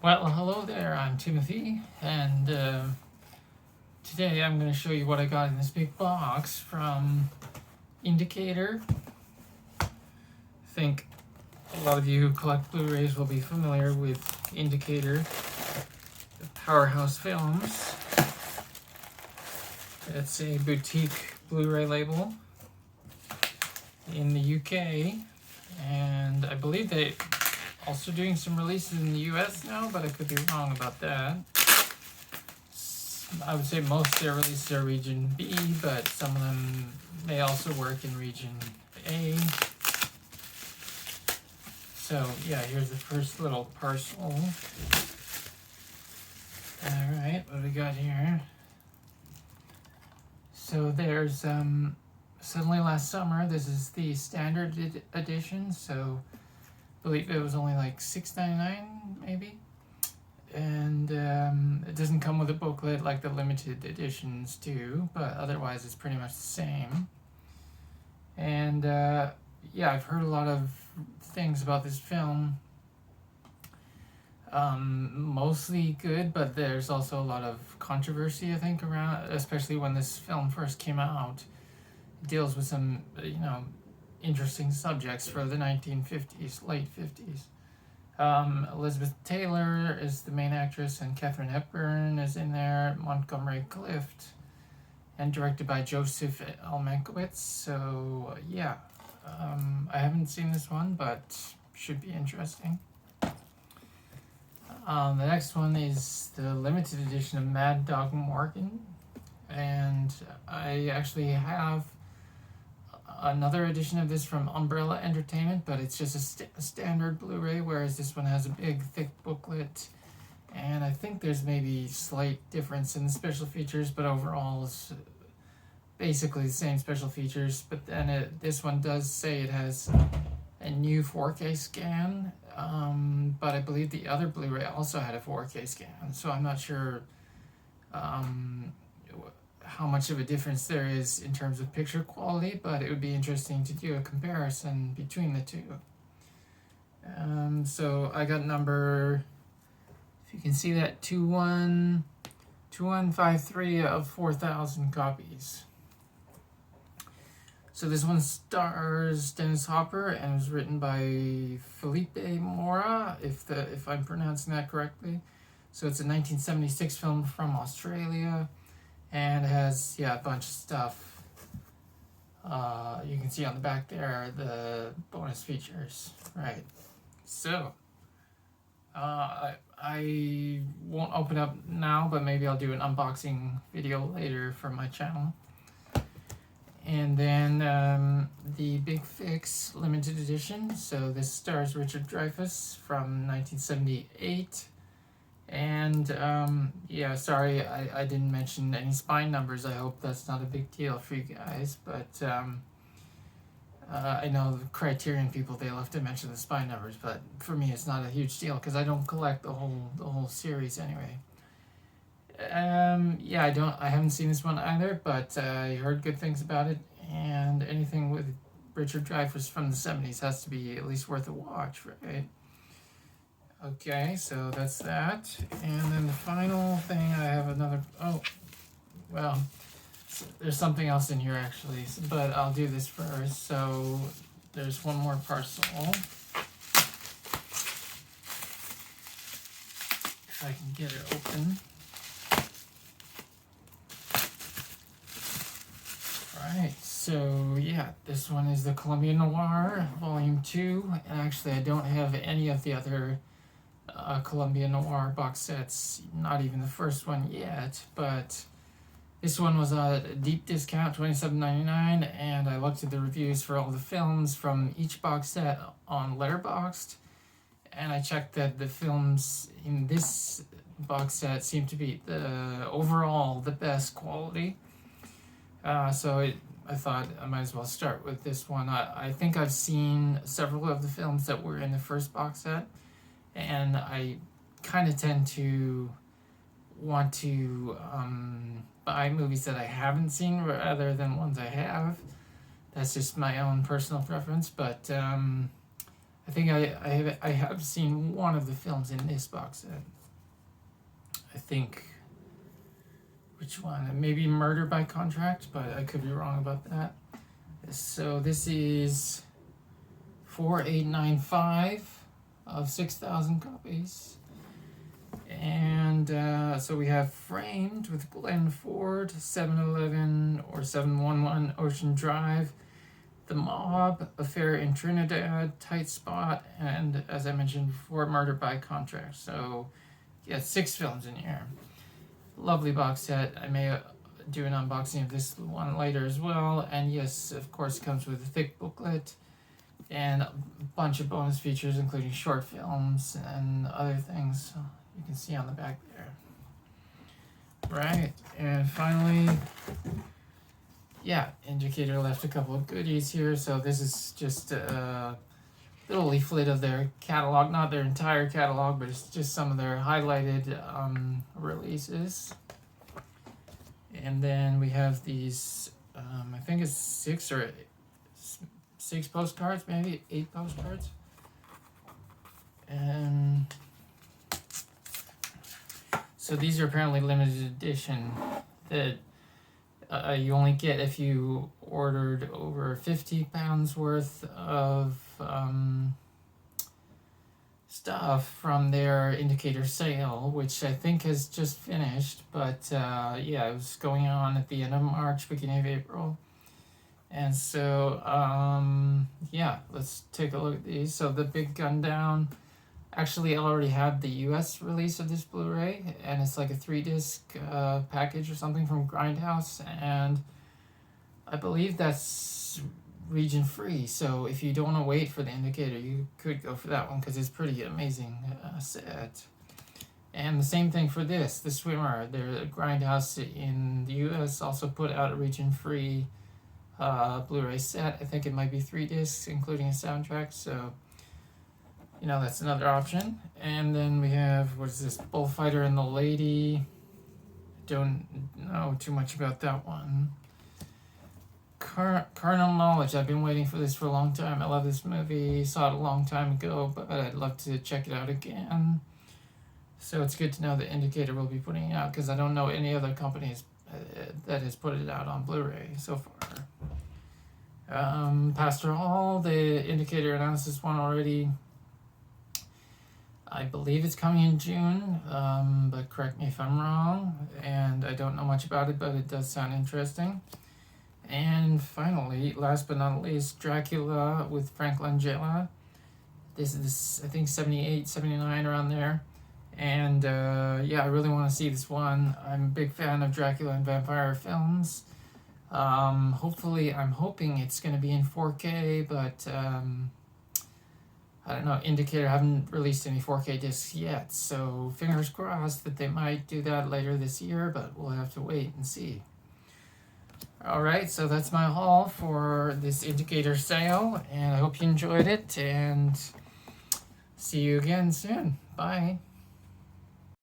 Well, hello there, I'm Timothy, and today I'm going to show you what I got in this big box from Indicator. I think a lot of you who collect Blu-rays will be familiar with Indicator, the Powerhouse Films. It's a boutique Blu-ray label in the UK, and I believe they also doing some releases in the US now, but I could be wrong about that. I would say most of their releases are region B, but some of them may also work in region A. So yeah, here's the first little parcel. Alright, what do we got here? So there's Suddenly Last Summer. This is the standard edition, so I believe it was only like $6.99 maybe. And it doesn't come with a booklet like the limited editions do, but otherwise it's pretty much the same. And yeah, I've heard a lot of things about this film. Mostly good, but there's also a lot of controversy, I think, around, especially when this film first came out. It deals with some, interesting subjects for the 1950s, late 50s. Elizabeth Taylor is the main actress, and Katharine Hepburn is in there, Montgomery Clift, and directed by Joseph L. Mankiewicz. So yeah, I haven't seen this one, but should be interesting. The next one is the limited edition of Mad Dog Morgan, and I actually have another edition of this from Umbrella Entertainment, but it's just a standard Blu-ray, whereas this one has a big, thick booklet. And I think there's maybe slight difference in the special features, but overall it's basically the same special features. But then this one does say it has a new 4K scan, but I believe the other Blu-ray also had a 4K scan, so I'm not sure how much of a difference there is in terms of picture quality, but it would be interesting to do a comparison between the two. So I got number, if you can see that, 2153 of 4,000 copies. So this one stars Dennis Hopper and was written by Felipe Mora, if I'm pronouncing that correctly. So it's a 1976 film from Australia. And it has, a bunch of stuff. You can see on the back there the bonus features, right? So, I won't open up now, but maybe I'll do an unboxing video later for my channel. And then the Big Fix limited edition. So this stars Richard Dreyfuss from 1978. And yeah, sorry I didn't mention any spine numbers. I hope that's not a big deal for you guys, but I know the Criterion people, they love to mention the spine numbers, but for me it's not a huge deal because I don't collect the whole series anyway. Yeah, I haven't seen this one either, but I heard good things about it, and anything with Richard Dreyfuss from the 70s has to be at least worth a watch, right? Okay, so that's that. And then the final thing, I have another, there's something else in here actually, but I'll do this first. So there's one more parcel. If I can get it open. Alright, so yeah, this one is the Columbia Noir, Volume 2. And actually I don't have any of the other Columbia Noir box sets, not even the first one yet, but this one was a deep discount, $27.99, and I looked at the reviews for all the films from each box set on Letterboxd, and I checked that the films in this box set seem to be overall the best quality. So I thought I might as well start with this one. I think I've seen several of the films that were in the first box set, and I kind of tend to want to buy movies that I haven't seen rather than ones I have. That's just my own personal preference, but I think I have seen one of the films in this box set. I think, which one? Maybe Murder by Contract, but I could be wrong about that. So this is 4895 of 6,000 copies. And so we have Framed with Glenn Ford, 711 or 711 Ocean Drive, The Mob, Affair in Trinidad, Tight Spot, and as I mentioned before, Murder by Contract. So yeah, 6 films in here. Lovely box set. I may do an unboxing of this one later as well. And yes, of course, it comes with a thick booklet and a bunch of bonus features, including short films and other things you can see on the back there. Right, and finally, yeah, Indicator left a couple of goodies here. So this is just a little leaflet of their catalog, not their entire catalog, but it's just some of their highlighted releases. And then we have these, I think it's 6 postcards, maybe 8 postcards. And so these are apparently limited edition that you only get if you ordered over £50 worth of stuff from their Indicator sale, which I think has just finished. But yeah, it was going on at the end of March, beginning of April. And so, yeah, let's take a look at these. So the Big Gun Down, actually I already had the US release of this Blu-ray, and it's like a 3-disc package or something from Grindhouse, and I believe that's region free. So if you don't want to wait for the Indicator, you could go for that one because it's pretty amazing set. And the same thing for this, The Swimmer. The Grindhouse in the US also put out a region free Blu-ray set. I think it might be 3 discs, including a soundtrack. So, you know, that's another option. And then we have, what is this, Bullfighter and the Lady. Don't know too much about that one. Carnal Knowledge. I've been waiting for this for a long time. I love this movie. Saw it a long time ago, but I'd love to check it out again. So it's good to know the Indicator will be putting it out, because I don't know any other companies that has put it out on Blu-ray so far. Pastor Hall, the Indicator announced this one already. I believe it's coming in June, but correct me if I'm wrong. And I don't know much about it, but it does sound interesting. And finally, last but not least, Dracula with Frank Langella. This is, I think, 78, 79, around there. And yeah, I really want to see this one. I'm a big fan of Dracula and vampire films. Hopefully, I'm hoping it's going to be in 4K, but I don't know, Indicator haven't released any 4K discs yet, so fingers crossed that they might do that later this year, but we'll have to wait and see. Alright, so that's my haul for this Indicator sale, and I hope you enjoyed it, and see you again soon. Bye.